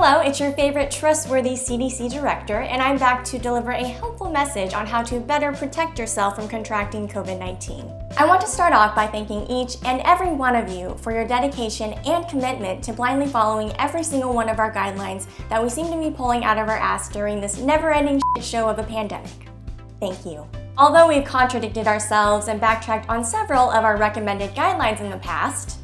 Hello, it's your favorite trustworthy CDC director, and I'm back to deliver a helpful message on how to better protect yourself from contracting COVID-19. I want to start off by thanking each and every one of you for your dedication and commitment to blindly following every single one of our guidelines that we seem to be pulling out of our ass during this never-ending shit show of a pandemic. Thank you. Although we've contradicted ourselves and backtracked on several of our recommended guidelines in the past,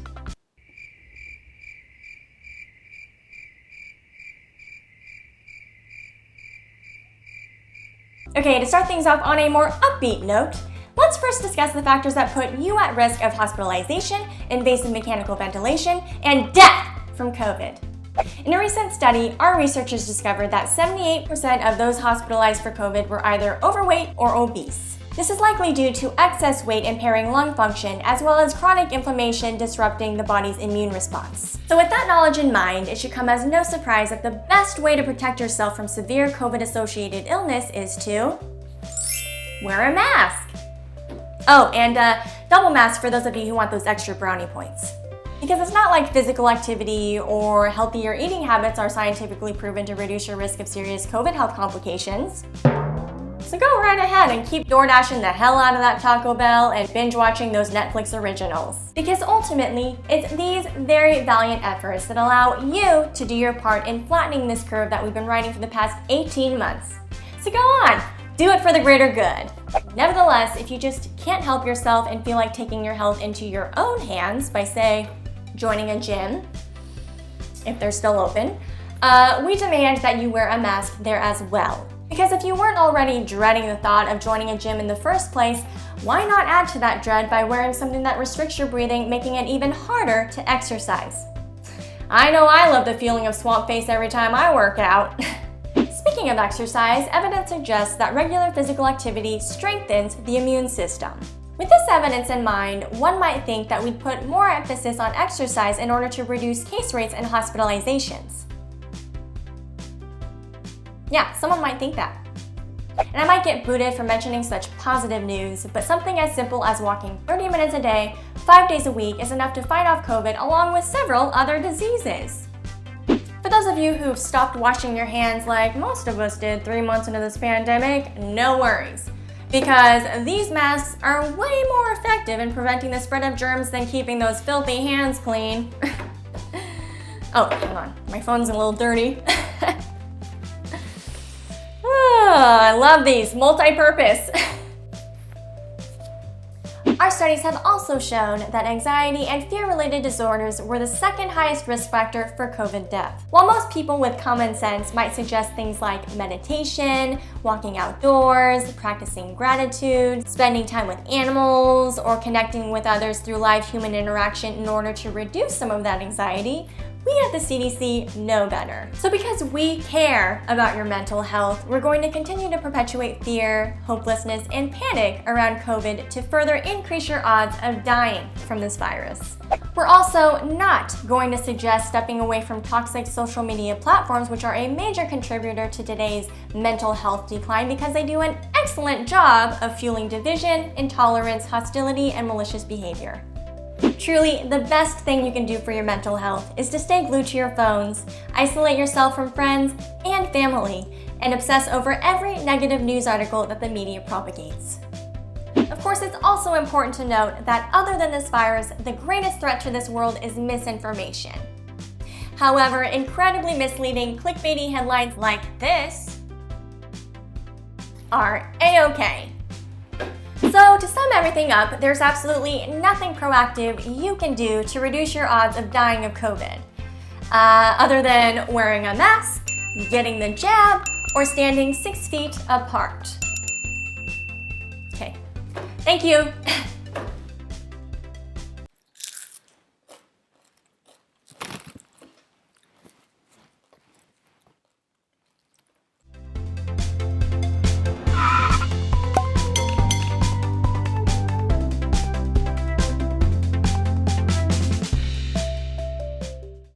okay, to start things off on a more upbeat note, let's first discuss the factors that put you at risk of hospitalization, invasive mechanical ventilation, and death from COVID. In a recent study, our researchers discovered that 78% of those hospitalized for COVID were either overweight or obese. This is likely due to excess weight impairing lung function, as well as chronic inflammation disrupting the body's immune response. So with that knowledge in mind, it should come as no surprise that the best way to protect yourself from severe COVID-associated illness is to wear a mask. Oh, and double mask for those of you who want those extra brownie points. Because it's not like physical activity or healthier eating habits are scientifically proven to reduce your risk of serious COVID health complications. So go right ahead and keep DoorDashing the hell out of that Taco Bell and binge watching those Netflix originals. Because ultimately, it's these very valiant efforts that allow you to do your part in flattening this curve that we've been riding for the past 18 months. So go on, do it for the greater good. Nevertheless, if you just can't help yourself and feel like taking your health into your own hands by, say, joining a gym, if they're still open, we demand that you wear a mask there as well. Because if you weren't already dreading the thought of joining a gym in the first place, why not add to that dread by wearing something that restricts your breathing, making it even harder to exercise? I know I love the feeling of swamp face every time I work out. Speaking of exercise, evidence suggests that regular physical activity strengthens the immune system. With this evidence in mind, one might think that we'd put more emphasis on exercise in order to reduce case rates and hospitalizations. Yeah, someone might think that. And I might get booted for mentioning such positive news, but something as simple as walking 30 minutes a day, 5 days a week is enough to fight off COVID along with several other diseases. For those of you who've stopped washing your hands like most of us did 3 months into this pandemic, no worries. Because these masks are way more effective in preventing the spread of germs than keeping those filthy hands clean. Oh, hang on, my phone's a little dirty. I love these, multi-purpose. Our studies have also shown that anxiety and fear-related disorders were the second highest risk factor for COVID death. While most people with common sense might suggest things like meditation, walking outdoors, practicing gratitude, spending time with animals, or connecting with others through live human interaction in order to reduce some of that anxiety, we at the CDC know better. So because we care about your mental health, we're going to continue to perpetuate fear, hopelessness, and panic around COVID to further increase your odds of dying from this virus. We're also not going to suggest stepping away from toxic social media platforms, which are a major contributor to today's mental health decline because they do an excellent job of fueling division, intolerance, hostility, and malicious behavior. Truly, the best thing you can do for your mental health is to stay glued to your phones, isolate yourself from friends and family, and obsess over every negative news article that the media propagates. Of course, it's also important to note that other than this virus, the greatest threat to this world is misinformation. However, incredibly misleading clickbaity headlines like this are a-okay. So to sum everything up, there's absolutely nothing proactive you can do to reduce your odds of dying of COVID, other than wearing a mask, getting the jab, or standing 6 feet apart. Okay, thank you.